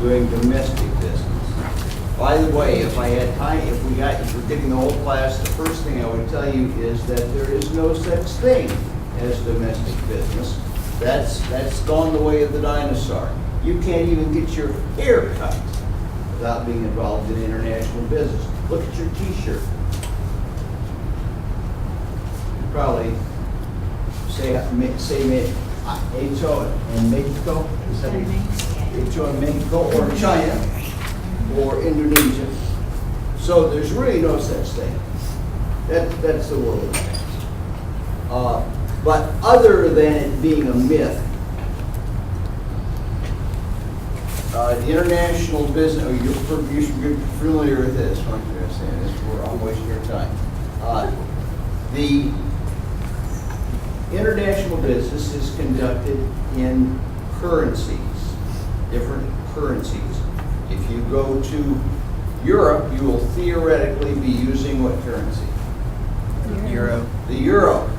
doing domestic business. By the way, if I had time, if we're getting the whole class, the first thing I would tell you is that there is no such thing as domestic business. That's gone the way of the dinosaur. You can't even get your hair cut without being involved in international business. Look at your t-shirt. You probably say Hecho en Mexico, is that it? Hecho en Mexico, or China, or Indonesia. So there's really no such thing. That's the world of things. But other than it being a myth, the international business, you should be familiar with this, aren't you? I'm saying this, I'm wasting your time. The international business is conducted in currencies, different currencies. If you go to Europe, you will theoretically be using what currency? Euro. The euro.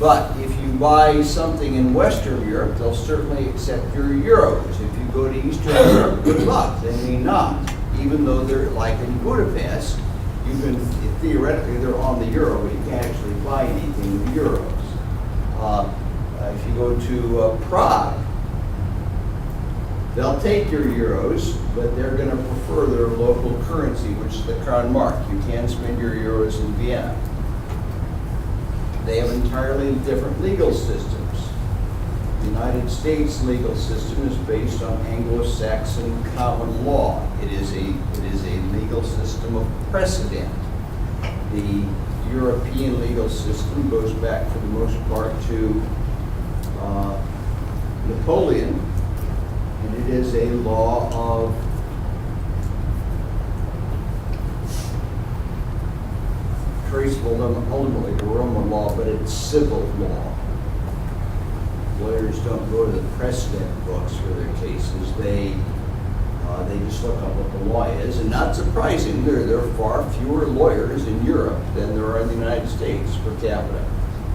But if you buy something in Western Europe, they'll certainly accept your euros. If you go to Eastern Europe, good luck, they may not. Even though they're like in Budapest, you can, theoretically, they're on the euro, but you can't actually buy anything with euros. If you go to Prague, they'll take your euros, but they're going to prefer their local currency, which is the Crown mark. You can spend your euros in Vienna. They have entirely different legal systems. The United States legal system is based on Anglo-Saxon common law. It is a legal system of precedent. The European legal system goes back for the most part to Napoleon, and it is a law of traceable ultimately to Roman law, but it's civil law. Lawyers don't go to the precedent books for their cases. They just look up what the law is, and not surprising, there are far fewer lawyers in Europe than there are in the United States per capita.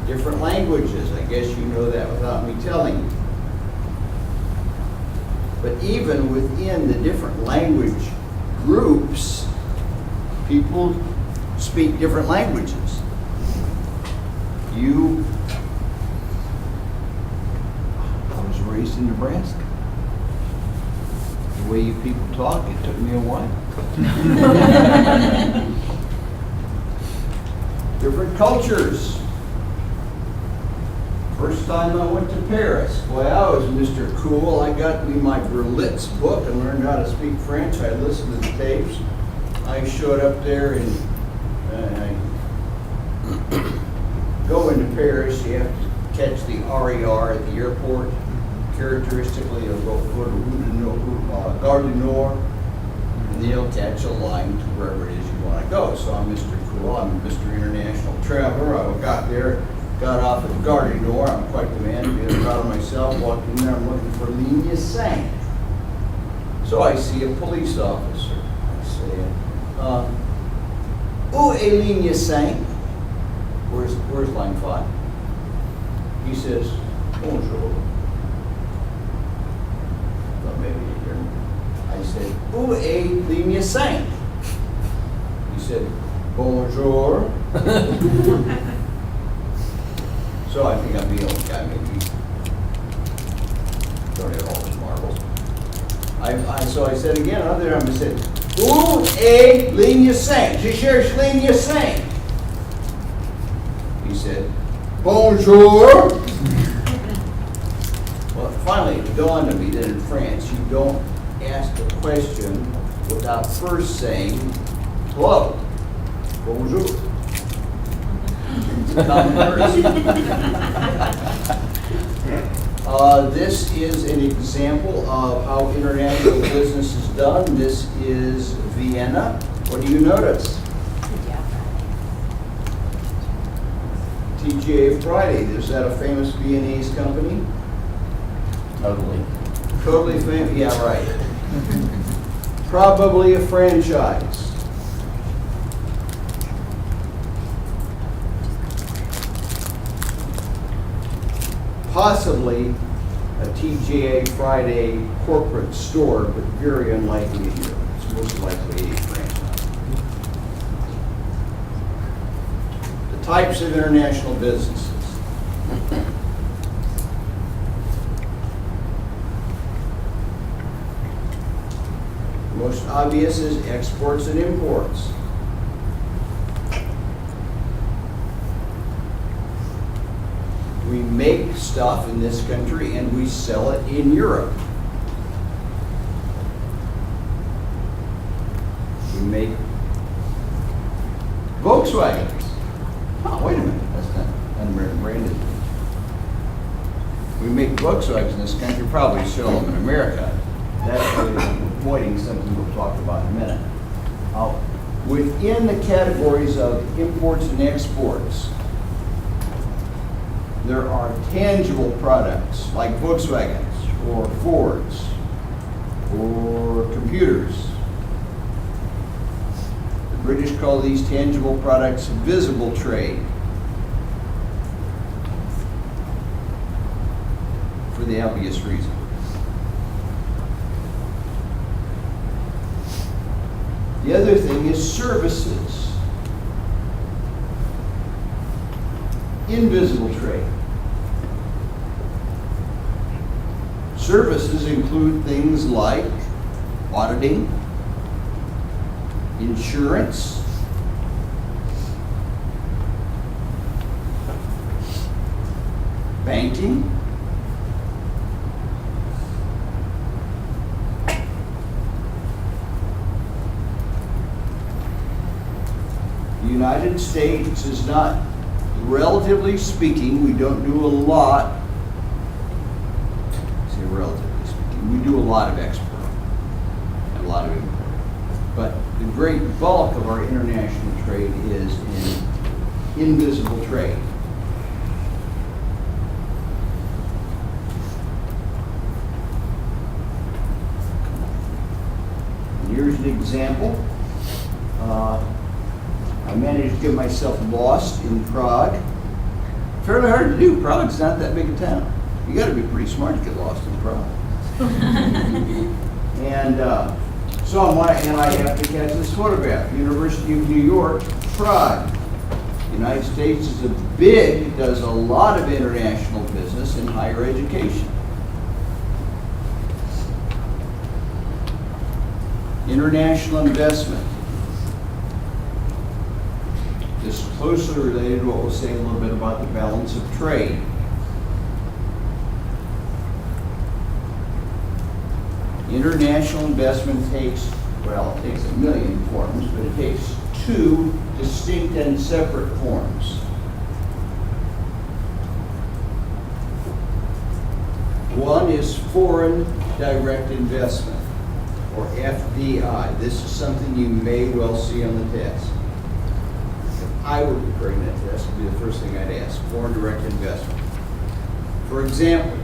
Different languages, I guess you know that without me telling you. But even within the different language groups, people speak different languages. I was raised in Nebraska. The way you people talk, it took me a while. Different cultures. First time I went to Paris, boy, I was Mr. Cool. I got me my Berlitz book and learned how to speak French. I listened to the tapes. I showed up there and I go into Paris. You have to catch the RER at the airport. Characteristically, you'll go to Gare du Nord, and then you'll catch a line to wherever it is you want to go. So I'm Mr. Cool. I'm Mr. International Traveler. I got there, got off at Gare du Nord. I'm quite the man, being proud of myself. Walked in there. I'm looking for Ligne 5. So I see a police officer. I say, "Où est Ligne 5? Where's line 5? He says, "Bonjour." Well, maybe you hear me. I said, "Où est Ligne 5? He said, "Bonjour." So I think I'm the only guy, maybe. Don't have all his marbles. So I said again, another time, I said, "Où est Ligne 5? Je cherche Ligne 5. He said, "Bonjour." Well, finally, it dawned on me that in France, you don't ask a question without first saying, "Hello, bonjour." It's a common courtesy. This is an example of how international business is done. This is Vienna. What do you notice? TGI Friday. Is that a famous Viennese company? Totally. Totally famous. Yeah, right. Probably a franchise. Possibly a TGA Friday corporate store, but very unlikely in Europe. It's most likely a franchise. The types of international businesses. Most obvious is exports and imports. We make stuff in this country and we sell it in Europe. We make Volkswagens. Oh, wait a minute, that's not un-American branded. We make Volkswagens in this country, probably sell them in America. That's avoiding something we'll talk about in a minute. Within the categories of imports and exports, there are tangible products like Volkswagens or Fords or computers. The British call these tangible products visible trade for the obvious reason. The other thing is services. Invisible trade. Services include things like auditing, insurance, banking, the United States is not, relatively speaking, we don't do a lot. Say relatively speaking, we do a lot of export and a lot of import. But the great bulk of our international trade is in invisible trade. And here's an example. I managed to get myself lost in Prague. Fairly hard to do. Prague's not that big a town. You got to be pretty smart to get lost in Prague. And I have to catch this photograph. University of New York, Prague. The United States does a lot of international business in higher education. International investment. This is closely related to what we'll say a little bit about the balance of trade. International investment takes a million forms, but it takes two distinct and separate forms. One is foreign direct investment, or FDI. This is something you may well see on the test. If I were preparing that test, it would be the first thing I'd ask, foreign direct investment. For example,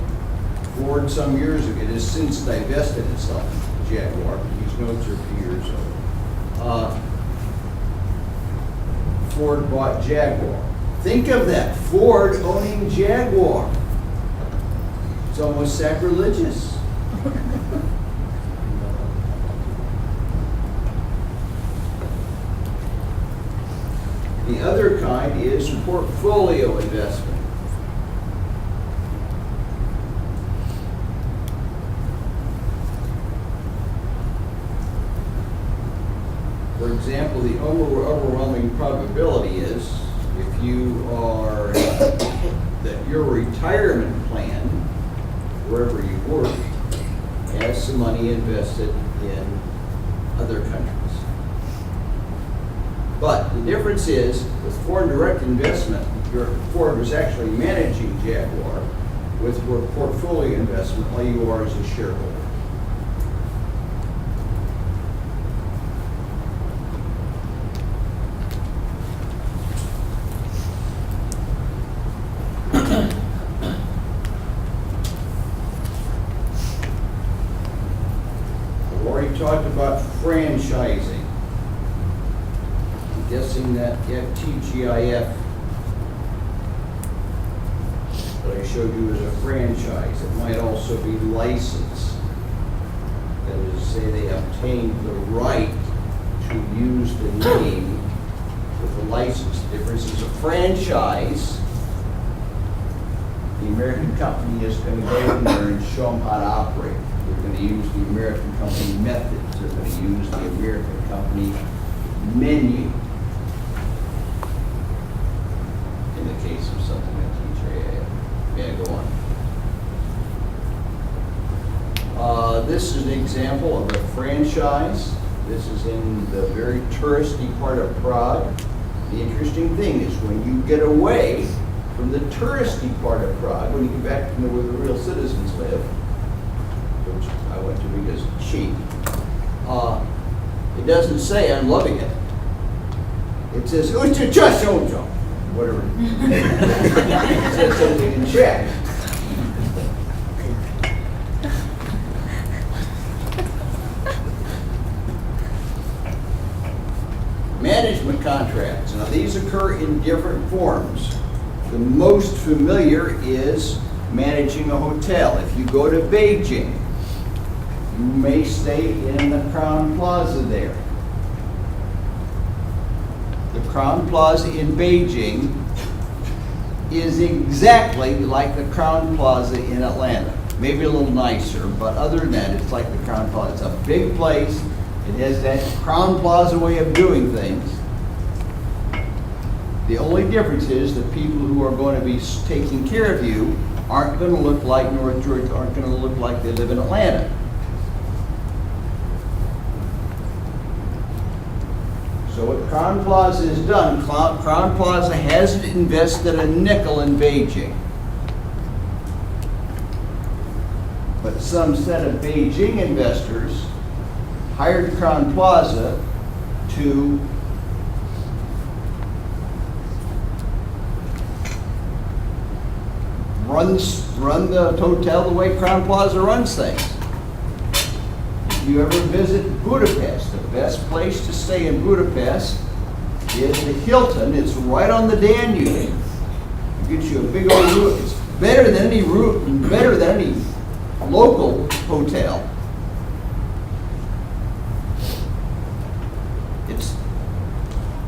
Ford some years ago, it has since divested itself from Jaguar, but these notes are a few years old. Ford bought Jaguar. Think of that, Ford owning Jaguar. It's almost sacrilegious. The other kind is portfolio investment. For example, the overwhelming probability is if you are, that your retirement plan, wherever you work, has some money invested in other countries. But the difference is, with foreign direct investment, your Ford was actually managing Jaguar. With your portfolio investment, all you are is a shareholder. I've already talked about franchising. Guessing that TGIF what I showed you is a franchise. It might also be license. That is, say they obtained the right to use the name with the license. The difference is a franchise. The American company is going to go in there and show them how to operate. They're going to use the American company methods. They're going to use the American company menu. In the case of something like TJA. May I go on? This is an example of a franchise. This is in the very touristy part of Prague. The interesting thing is when you get away from the touristy part of Prague, when you get back to where the real citizens live, which I went to because it's cheap, it doesn't say I'm loving it. It says, whatever. It says something in Czech. Management contracts. Now these occur in different forms. The most familiar is managing a hotel. If you go to Beijing, you may stay in the Crown Plaza there. The Crown Plaza in Beijing is exactly like the Crown Plaza in Atlanta. Maybe a little nicer, but other than that, it's like the Crown Plaza. It's a big place. It has that Crown Plaza way of doing things. The only difference is the people who are going to be taking care of you aren't going to look like North Georgia, aren't going to look like they live in Atlanta. So what Crown Plaza has done, Crown Plaza hasn't invested a nickel in Beijing. But some set of Beijing investors hired Crown Plaza to run the hotel the way Crown Plaza runs things. If you ever visit Budapest, the best place to stay in Budapest is the Hilton. It's right on the Danube. It gets you a big old room. It's better than any room, better than any local hotel.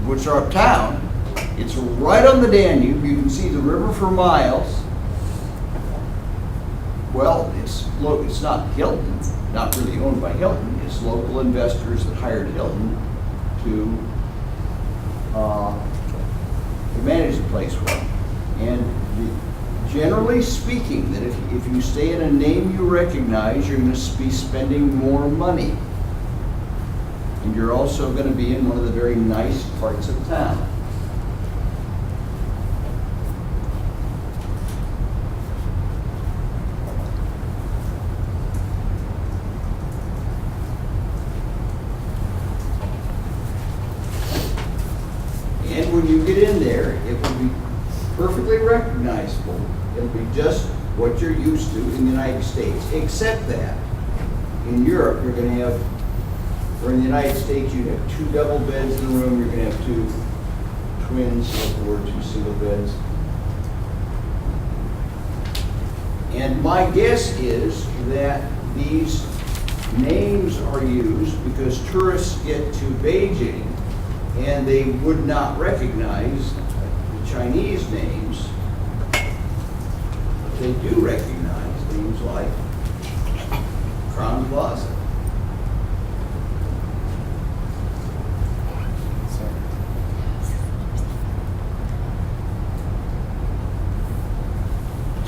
Which are uptown. It's right on the Danube. You can see the river for miles. Well, it's not Hilton, not really owned by Hilton. It's local investors that hired Hilton to manage the place for them. And generally speaking, that if you stay in a name you recognize, you're going to be spending more money. And you're also going to be in one of the very nice parts of town. And when you get in there, it will be perfectly recognizable. It'll be just what you're used to in the United States, except that in Europe, you're going to have, or in the United States, you have 2 double beds in the room. You're going to have 2 twins or 2 single beds. And my guess is that these names are used because tourists get to Beijing and they would not recognize the Chinese names, but they do recognize names like Crown Plaza.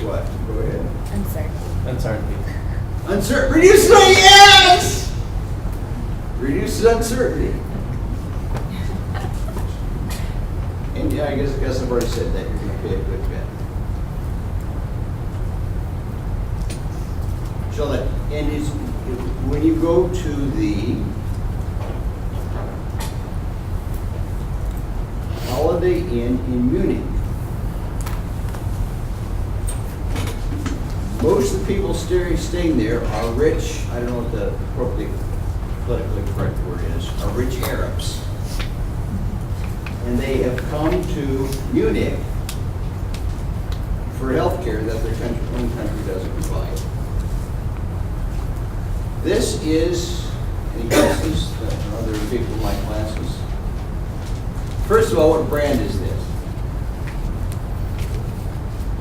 What? Go ahead. Uncertainty. Uncertainty. Reduces yes! Reduces uncertainty. And yeah, I guess I've already said that. You're going to pay a good bet. So that, and it's, when you go to the Holiday Inn in Munich, most of the people staying there are rich, I don't know what the appropriate politically correct word is, are rich Arabs. And they have come to Munich for healthcare that their own country doesn't provide. This is, any guesses, other people like glasses? First of all, what brand is this?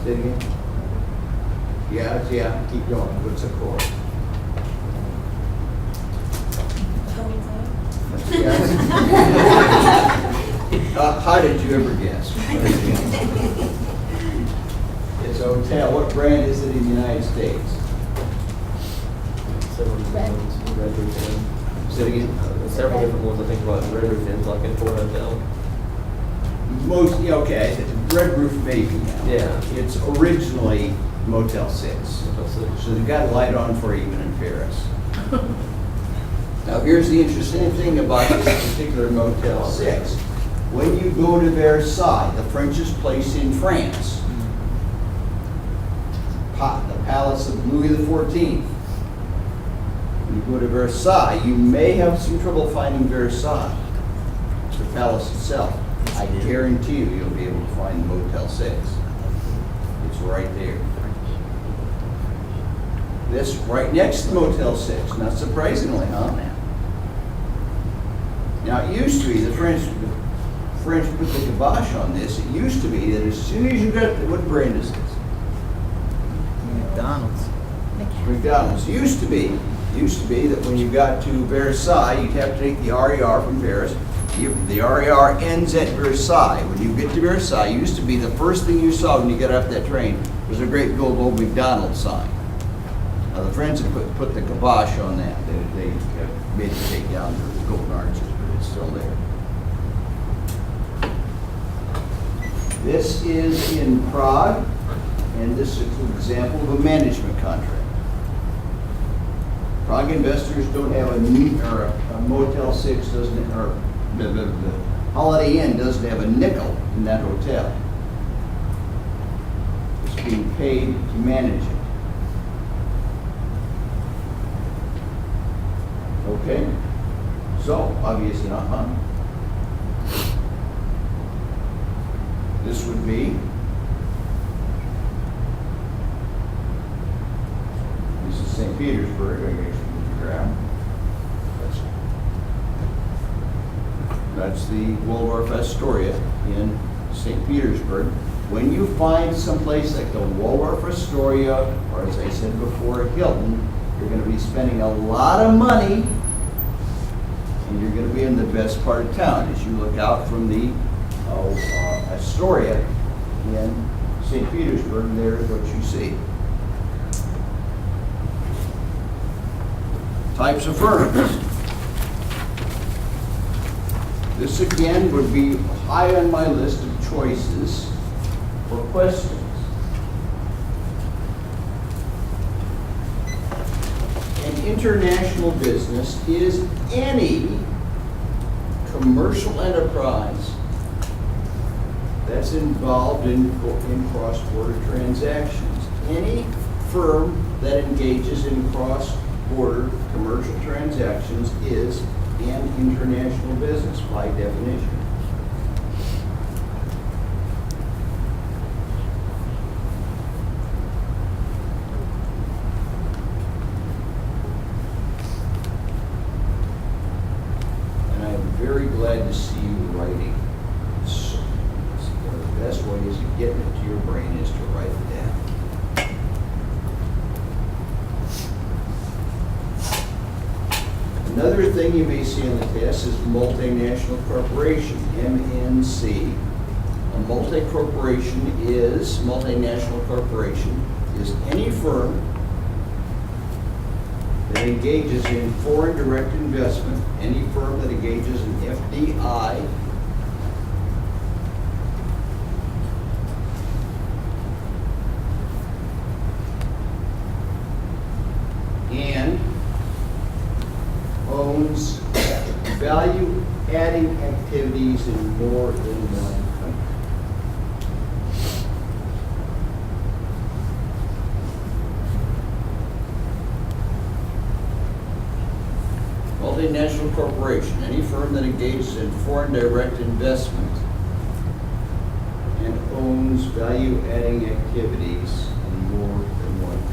Say it again? Yeah, keep going. What's the core? How did you ever guess? It's a hotel. What brand is it in the United States? Several different ones. Red Roof Inn. Say it again. Several different ones I think about Red Roof Inns, like in Fort Hotel. Most, yeah, okay, Red Roof maybe now. Yeah. It's originally Motel 6. Motel 6. So they've got a light on for even in Paris. Now here's the interesting thing about this particular Motel 6. When you go to Versailles, the French's place in France, the Palace of Louis XIV. When you go to Versailles, you may have some trouble finding Versailles, the palace itself. I guarantee you'll be able to find Motel 6. It's right there. This right next to Motel 6, not surprisingly, huh? Now it used to be, the French put the kibosh on this. It used to be that as soon as you got, what brand is this? McDonald's. McDonald's. Used to be that when you got to Versailles, you'd have to take the RER from Paris. The RER ends at Versailles. When you get to Versailles, it used to be the first thing you saw when you got off that train was a great gold old McDonald's sign. Now the French have put the kibosh on that. They made it take down the golden arches, but it's still there. This is in Prague, and this is an example of a management contract. Prague investors don't have a Motel 6 doesn't, or the Holiday Inn doesn't have a nickel in that hotel. It's being paid to manage it. Okay? So, obviously not, huh? This would be, this is St. Petersburg, I guess you can figure out. That's the Waldorf Astoria in St. Petersburg. When you find someplace like the Waldorf Astoria, or as I said before, Hilton, you're going to be spending a lot of money, and you're going to be in the best part of town. As you look out from the Astoria in St. Petersburg, there is what you see. Types of firms. This again would be high on my list of choices for questions. An international business is any commercial enterprise that's involved in cross-border transactions. Any firm that engages in cross-border commercial transactions is an international business by definition. And I'm very glad to see you writing. So, one of the best ways of getting it to your brain is to write it down. Another thing you may see on the test is multinational corporation, MNC. A multinational corporation is any firm that engages in foreign direct investment, any firm that engages in FDI, and owns value-adding activities in more than one country. Multinational corporation, any firm that engages in foreign direct investment and owns value-adding activities in more than one country.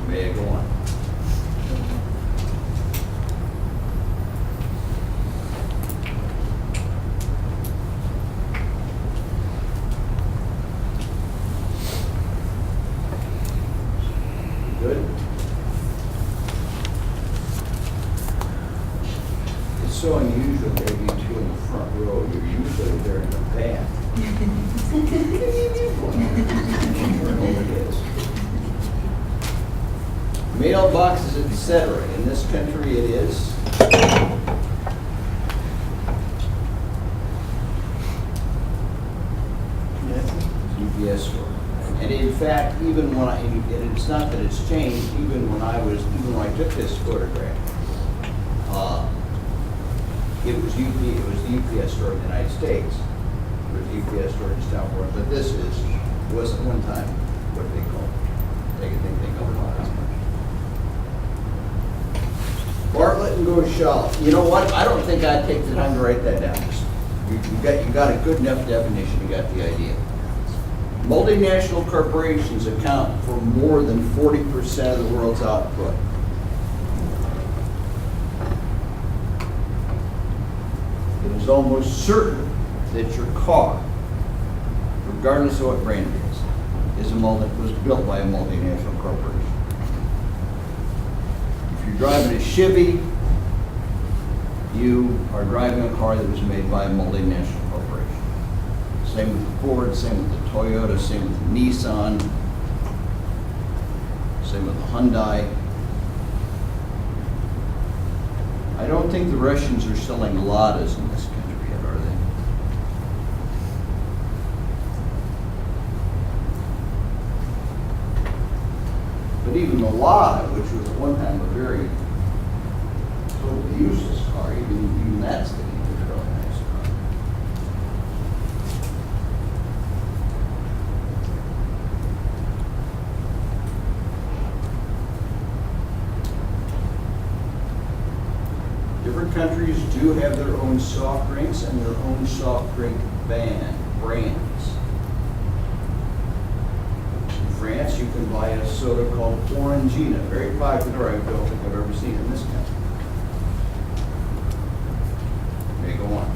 May I go on? Good? It's so unusual to have you two in the front row. You're usually there in the back. Mailboxes, etc. In this country, it is UPS store. And in fact, even when and it's not that it's changed, even when I took this photograph, it was the UPS store in the United States. It was the UPS store in Stamford, but this was at one time what they call it. They think of it as much. Bartlett and Goschal. You know what? I don't think I'd take the time to write that down. You got a good enough definition. You got the idea. Multinational corporations account for more than 40% of the world's output. It is almost certain that your car, regardless of what brand it is was built by a multinational corporation. If you're driving a Chevy, you are driving a car that was made by a multinational corporation. Same with the Ford, same with the Toyota, same with the Nissan, same with the Hyundai. I don't think the Russians are selling Ladas in this country yet, are they? But even the Lada, which was at one time a very totally useless car, even that's the really nice car. Different countries do have their own soft drinks and their own soft drink brands. In France, you can buy a soda called Orangina, very popular. I don't think I've ever seen it in this country. May go on.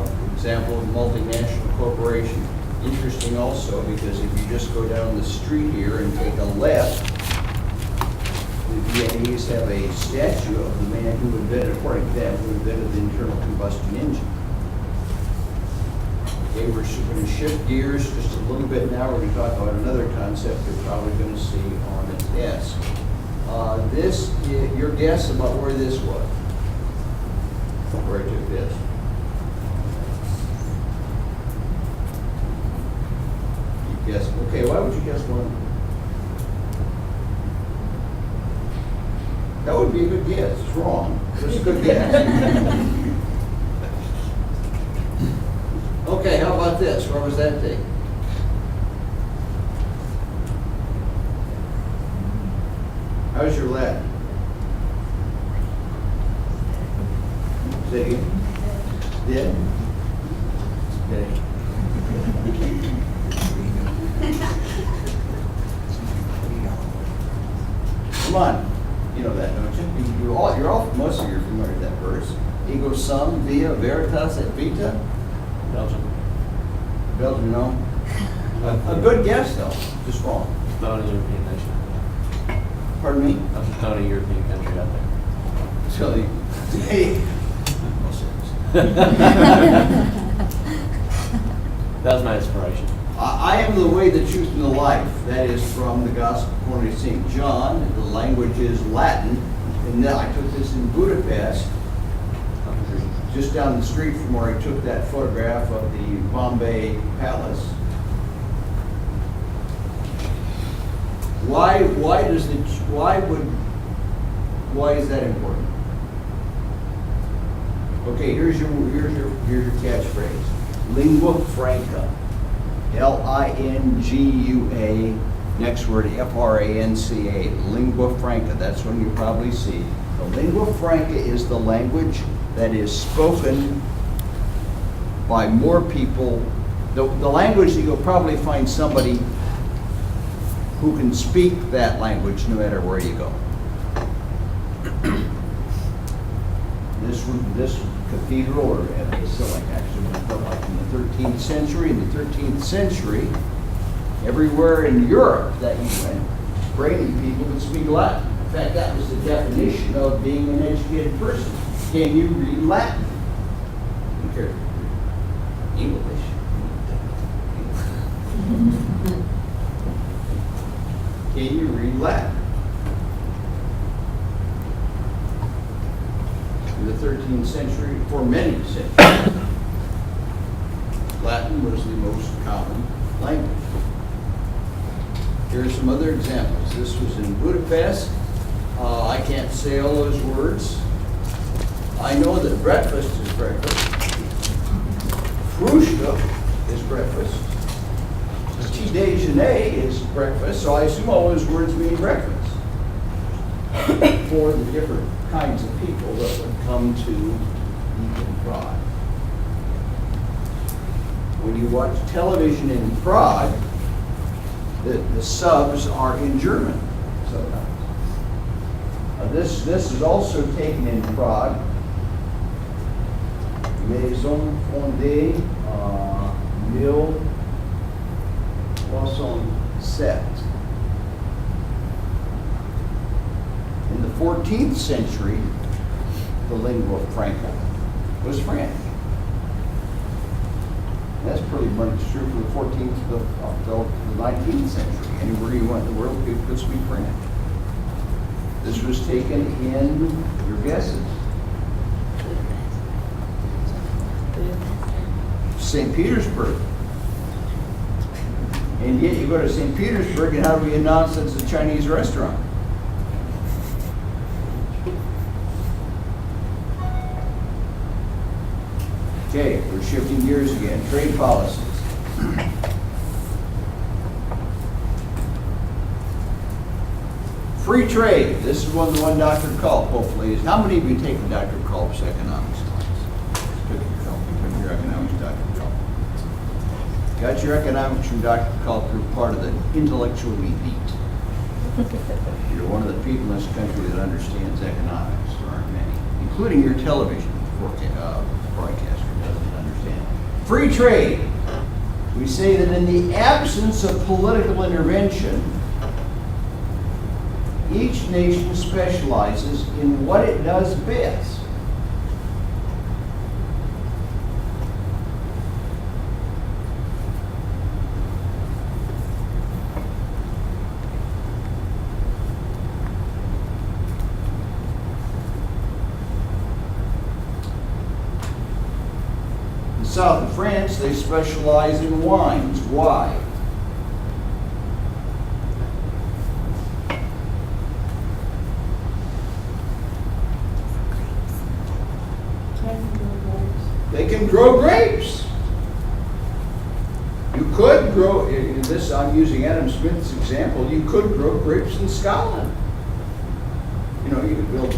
For example, a multinational corporation. Interesting also, because if you just go down the street here and take a left, the Vietnamese have a statue of the man who invented, according to them, who invented the internal combustion engine. Okay, we're going to shift gears just a little bit now. We're going to talk about another concept you're probably going to see on a desk. Your guess about where this was? Where I took this? You guess? Okay, why would you guess one? That would be a good guess. It's wrong. It's a good guess. Okay, how about this? Where was that thing? How's your Latin? Say it again. Did? Did. Come on. You know that, don't you? Most of you are familiar with that verse. Ego sum via veritas et vita. Belgium. Belgium, no. A good guess, though. Just wrong. Not a European nation. Pardon me? I was just not a European country out there. So, hey. That was my inspiration. I am the way, the truth, and the life. That is from the Gospel according to St. John. The language is Latin. And then I took this in Budapest, just down the street from where I took that photograph of the Bombay Palace. Why is that important? Okay, here's your catchphrase. Lingua franca. Lingua, next word Franca. Lingua franca, that's one you probably see. The lingua franca is the language that is spoken by more people. The language that you'll probably find somebody who can speak that language no matter where you go. This cathedral, or basilica, actually was built like in the 13th century. In the 13th century, everywhere in Europe that you went, Brady people could speak Latin. In fact, that was the definition of being an educated person. Can you read Latin? You care? English. Can you read Latin? In the 13th century, for many centuries, Latin was the most common language. Here are some other examples. This was in Budapest. I can't say all those words. I know that breakfast is breakfast. Frushka is breakfast. Petit déjeuner is breakfast, so I assume all those words mean breakfast for the different kinds of people that would come to eat in Prague. When you watch television in Prague, the subs are in German sometimes. This is also taken in Prague. Maison fondée en 1307. In the 14th century, the lingua franca was French. That's pretty much true from the 14th to the 19th century. Anywhere you went in the world, people could speak French. This was taken in, your guesses, St. Petersburg. And yet you go to St. Petersburg, and how do we announce it's a Chinese restaurant? Okay, we're shifting gears again. Trade policies. Free trade. This is the one Dr. Culp hopefully is. How many of you taken Dr. Culp's economics class? Took your economics, Dr. Culp. Got your economics from Dr. Culp. You're part of the intellectual elite. You're one of the people in this country that understands economics. There aren't many, including your television broadcaster doesn't understand. Free trade. We say that in the absence of political intervention, each nation specializes in what it does best. In south of France, they specialize in wines. Why? They can grow grapes. You could grow, in this I'm using Adam Smith's example, you could grow grapes in Scotland. You know, you could build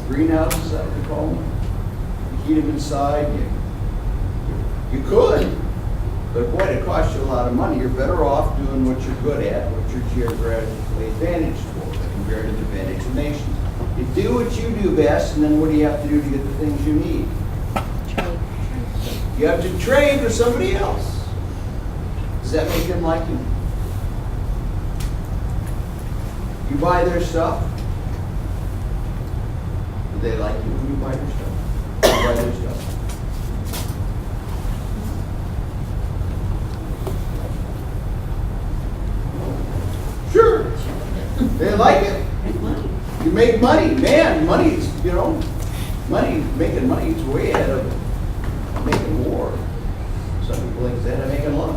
greenhouses, I would call them. You heat them inside. You could, but boy, it costs you a lot of money. You're better off doing what you're good at, what you're geographically advantaged for, the comparative advantage of nations. You do what you do best, and then what do you have to do to get the things you need? Trade. You have to trade with somebody else. Does that make them like you? You buy their stuff. Do they like you when you buy their stuff? You buy their stuff. Sure. They like it. You make money, man. Money's, making money is way ahead of making war. Some people think it's ahead of making love.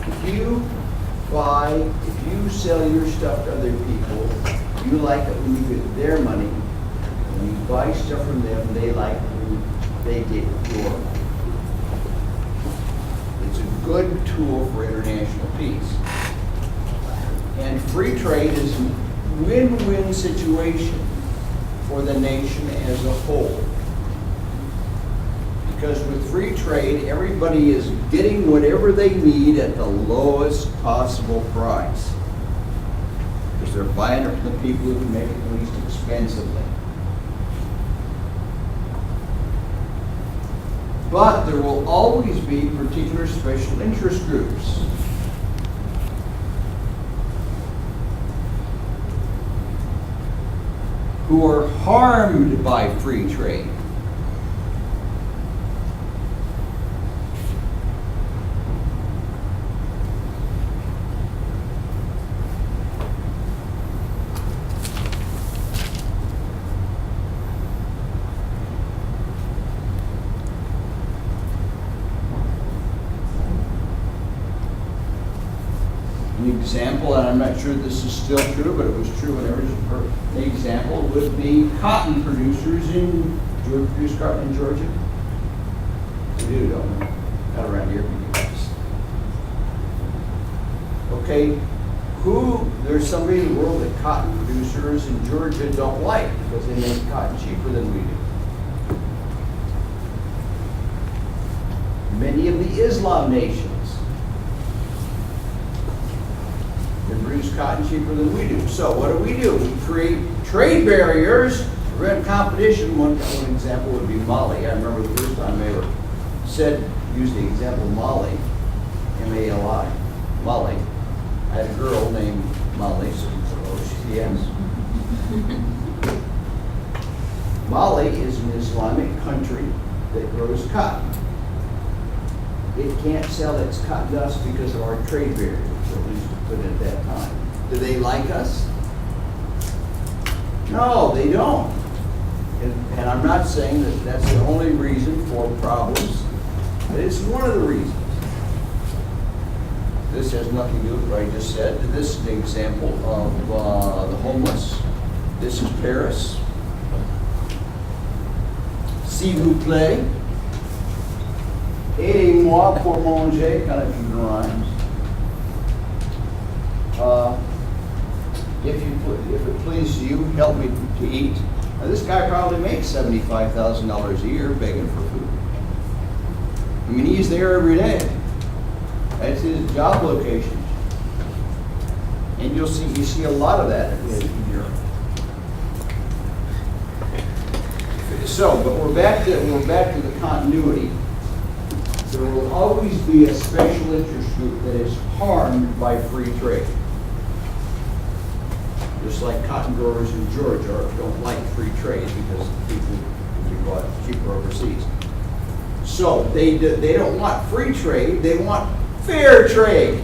If you buy sell your stuff to other people, you like it when you get their money. When you buy stuff from them, they like it when they get your money. It's a good tool for international peace. And free trade is a win-win situation for the nation as a whole. Because with free trade, everybody is getting whatever they need at the lowest possible price. Because they're buying it from the people who can make it least expensively. But there will always be particular special interest groups. Who are harmed by free trade. An example, and I'm not sure this is still true, but it was true whenever it was heard. An example would be cotton producers in Georgia. Produce cotton in Georgia? We do, don't we? Not around here, but you guys. Okay, there's somebody in the world that cotton producers in Georgia don't like because they make cotton cheaper than we do. Many of the Islam nations produce cotton cheaper than we do. So what do? We create trade barriers to prevent competition. One example would be Mali. I remember the first time they were used the example of Mali, M-A-L-I, Mali. I had a girl named Mali, so she ends. Mali is an Islamic country that grows cotton. It can't sell its cotton to us because of our trade barriers, at least we put it at that time. Do they like us? No, they don't. And I'm not saying that that's the only reason for problems, but it's one of the reasons. This has nothing to do with what I just said. This is an example of the homeless. This is Paris. S'il vous plaît. Aidez-moi pour manger, kind of even rhymes. If it pleases you, help me to eat. Now, this guy probably makes $75,000 a year begging for food. I mean, he's there every day. That's his job location. And you see a lot of that in Europe. So, but we're back to the continuity. There will always be a special interest group that is harmed by free trade. Just like cotton growers in Georgia don't like free trade because people can be bought cheaper overseas. So they don't want free trade, they want fair trade.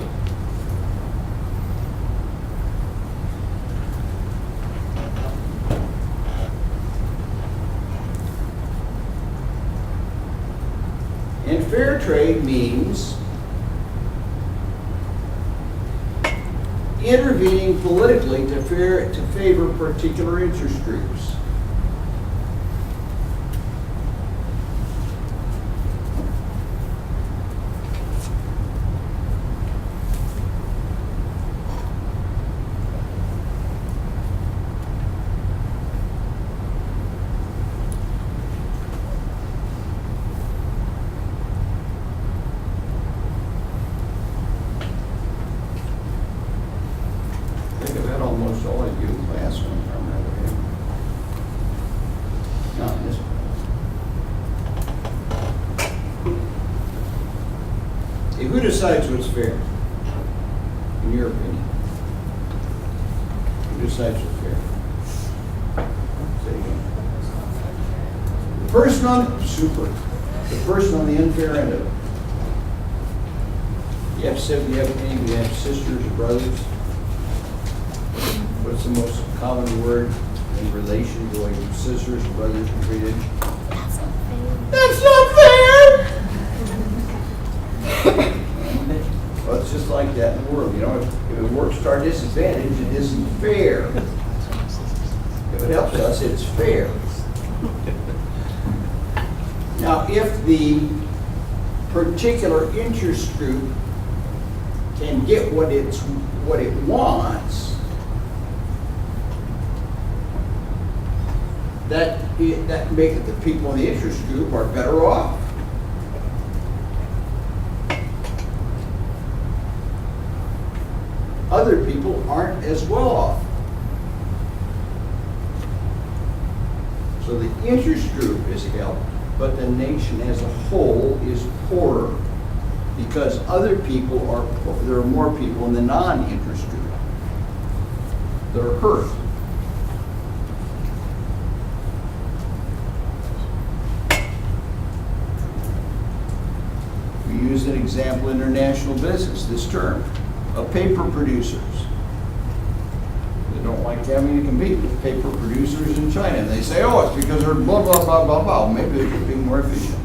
And fair trade means intervening politically to favor particular interest groups. Almost all of you last one from that way. Not this one. Hey, who decides what's fair? In your opinion? Who decides what's fair? Say again. The person on the unfair end of it. You have sisters or brothers. What's the most common word in relation to like sisters and brothers are treated? That's not fair. That's not fair! Well, it's just like that in the world. You know, if a work starts our disadvantage, it isn't fair. If it helps us, it's fair. Now, if the particular interest group can get what it wants, that make it the people in the interest group are better off. Other people aren't as well off. So the interest group is helped, but the nation as a whole is poorer because other people there are more people in the non-interest group that are hurt. We use an example in international business this term of paper producers. They don't like having to compete with paper producers in China. And they say, oh, it's because they're blah, blah, blah, blah, blah. Maybe they could be more efficient.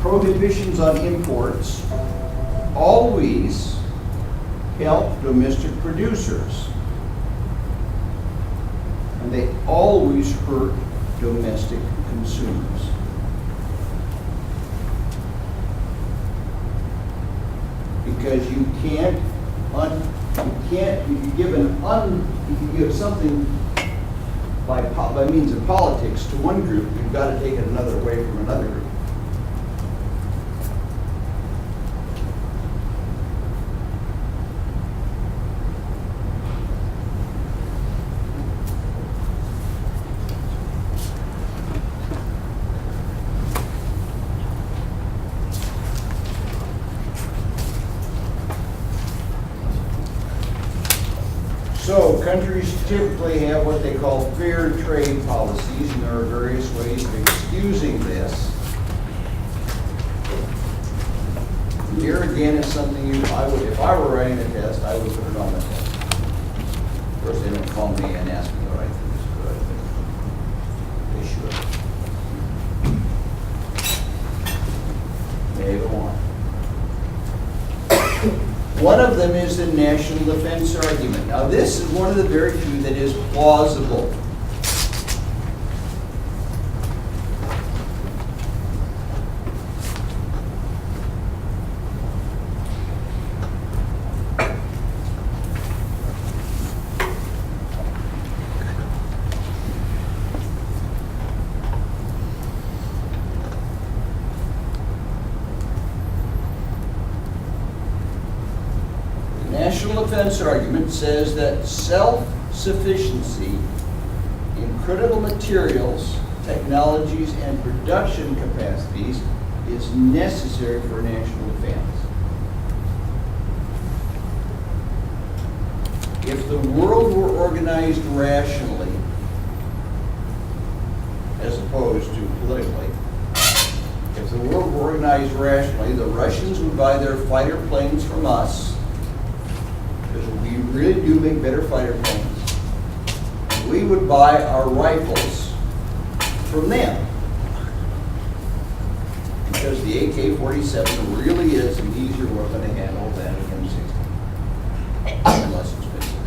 Prohibitions on imports always help domestic producers. And they always hurt domestic consumers. Because you can't, if you give something by means of politics to one group, you've got to take it another way from another group. So countries typically have what they call fair trade policies, and there are various ways of excusing this. And here again is something if I were writing a test, I would put it on the test. Of course, they don't call me and ask me what I think is good. They should. They go on. One of them is the national defense argument. Now, this is one of the very few that is plausible. National defense argument says that self-sufficiency in critical materials, technologies, and production capacities is necessary for national defense. If the world were organized rationally, as opposed to politically, if the world were organized rationally, the Russians would buy their fighter planes from us, because we really do make better fighter planes. And we would buy our rifles from them. Because the AK-47 really is an easier weapon to handle than an M60. And less expensive.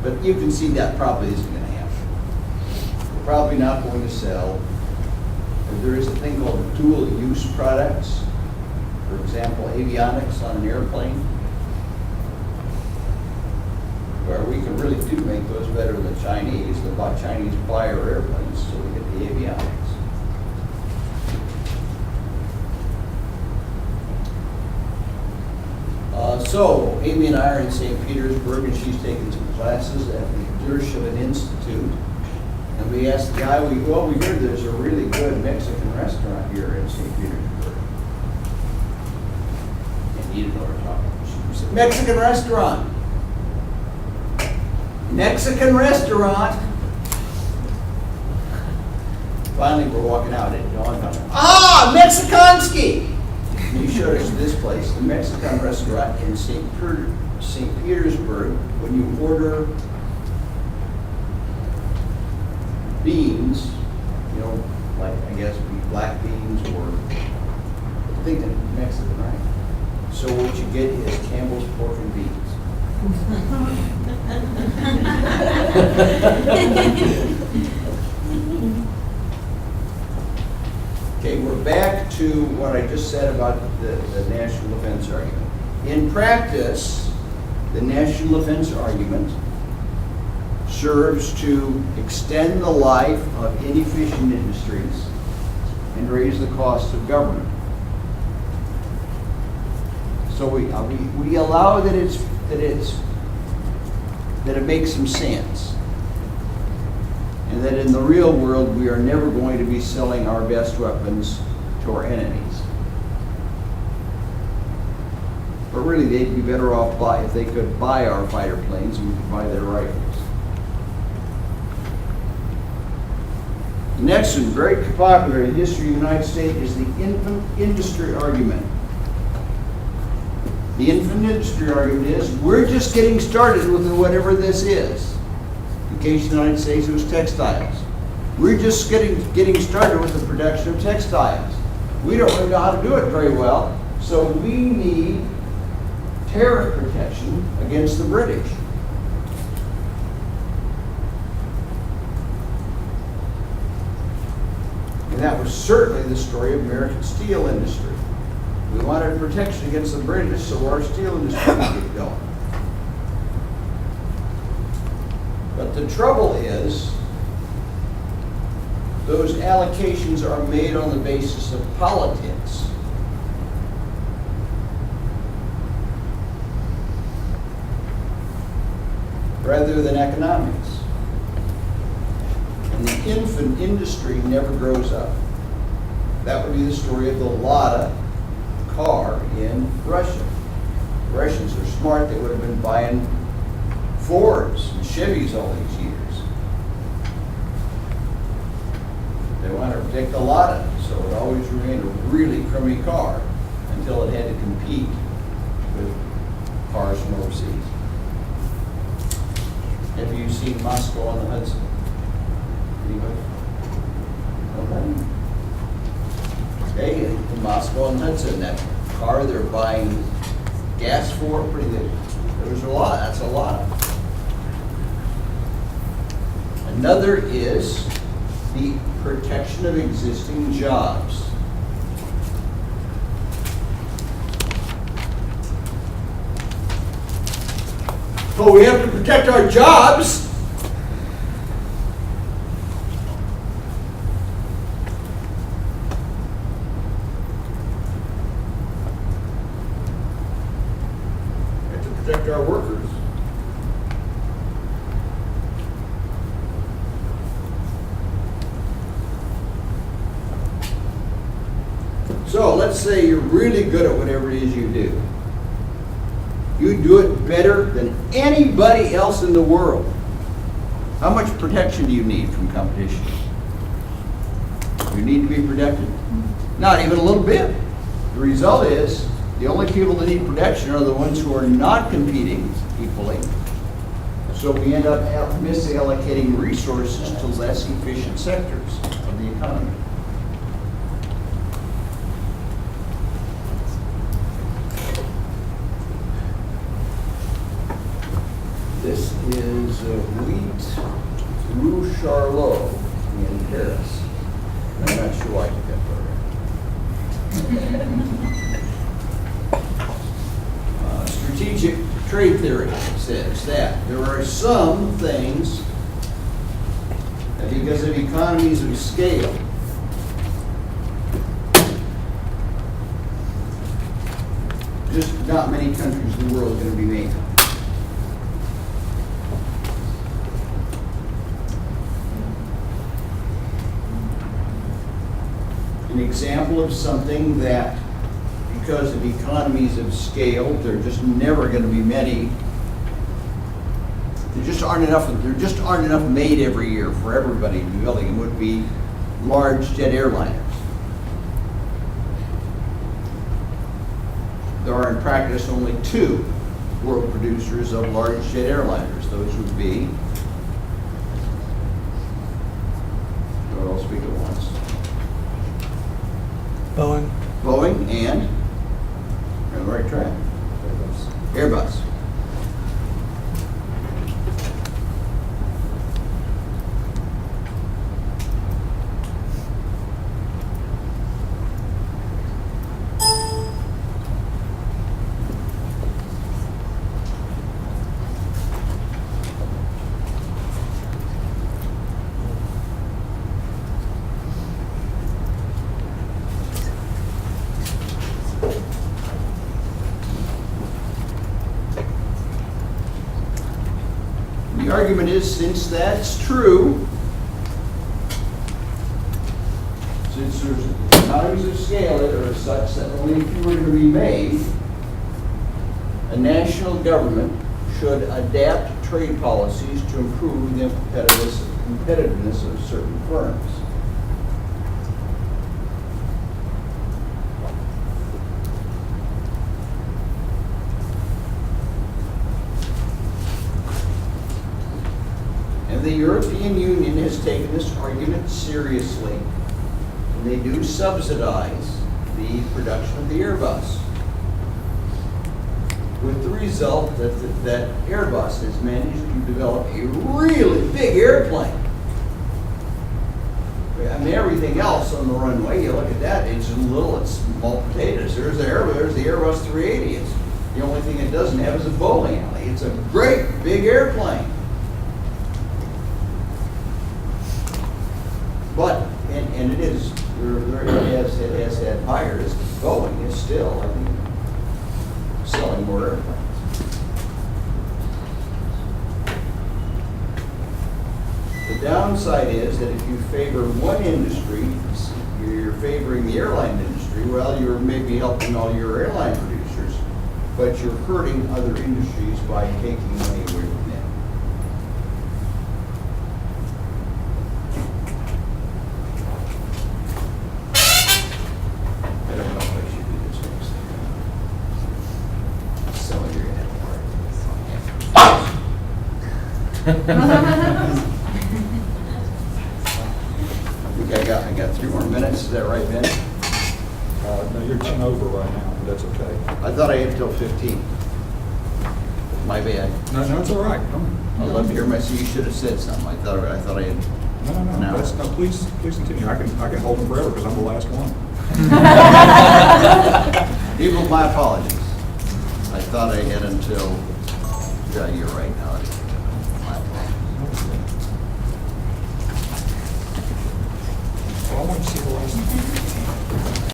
But you can see that probably isn't going to happen. We're probably not going to sell. There is a thing called dual-use products. For example, avionics on an airplane, where we can really do make those better than the Chinese. The Chinese buy our airplanes, so we get the avionics. So, Amy and I are in St. Petersburg, and she's taking some classes at the Dershowitz Institute. And we asked the guy, we heard there's a really good Mexican restaurant here in St. Petersburg. And he didn't know what we're talking about. She said, Mexican restaurant. Mexican restaurant. Finally, we're walking out. It dawned on her. Mexikanski! And he showed us this place, the Mexican restaurant in St. Petersburg. When you order beans, like I guess black beans or, I think they're Mexican, right? So what you get is Campbell's pork and beans. Okay, we're back to what I just said about the national defense argument. In practice, the national defense argument serves to extend the life of inefficient industries and raise the cost of government. So we allow that it makes some sense, and that in the real world we are never going to be selling our best weapons to our enemies. But really, they'd be better off if they could buy our fighter planes and we could buy their rifles. The next one, very popular in the history of the United States, is the infant industry argument. The infant industry argument is, we're just getting started with whatever this is. In case of the United States, it was textiles. We're just getting started with the production of textiles. We don't really know how to do it very well, so we need tariff protection against the British. And that was certainly the story of American steel industry. We wanted protection against the British so our steel industry would get going. But the trouble is, those allocations are made on the basis of politics. Rather than economics. And the infant industry never grows up. That would be the story of the Lada car in Russia. The Russians are smart, they would have been buying Fords and Chevys all these years. They want to protect the Lada, so it always remained a really crummy car until it had to compete with cars from overseas. Have you seen Moscow on the Hudson? Anybody? Okay, in Moscow on the Hudson, that car they're buying gas for, pretty good. There's a lot, that's a lot. Another is the protection of existing jobs. But we have to protect our jobs. We have to protect our workers. So let's say you're really good at whatever it is you do. You do it better than anybody else in the world. How much protection do you need from competition? You need to be protected? Not even a little bit. The result is, the only people that need protection are the ones who are not competing equally. So we end up misallocating resources to less efficient sectors of the economy. This is Wheat Rue Charlot in Paris. I'm not sure why I took that photo. Strategic trade theory says that there are some things that because of economies of scale, just not many countries in the world are going to be made. An example of something that, because of economies of scale, there are just never going to be many. There just aren't enough made every year for everybody to be building. It would be large jet airliners. There are in practice only two world producers of large jet airliners. Those would be, or I'll speak at once. Boeing. Boeing, and, we're on the right track, Airbus. The argument is, since that's true, since there's economies of scale that are such that only a few are going to be made, a national government should adapt trade policies to improve the competitiveness of certain firms. And the European Union has taken this argument seriously. And they do subsidize the production of the Airbus. With the result that Airbus has managed to develop a really big airplane. I mean, everything else on the runway, you look at that, it's little, it's small potatoes. There's the Airbus 380. It's the only thing it doesn't have is a bowling alley. It's a great big airplane. But, and it is, it has had buyers. Boeing is still, I think, selling more airplanes. The downside is that if you favor one industry, you're favoring the airline industry, well, you're maybe helping all your airline producers, but you're hurting other industries by taking money away from them. I don't know if I should do this next thing. So you're gonna have I got 3 more minutes, is that right, Ben? No, you're 10 over right now, but that's okay. I thought I had till 15. My bad. No, it's all right. I'd love to hear you should have said something. I thought I had. No, that's, no, please continue. I can hold them forever because I'm the last one. People, my apologies. I thought I had until, yeah, you're right now. My apologies. Well, I want to see the last.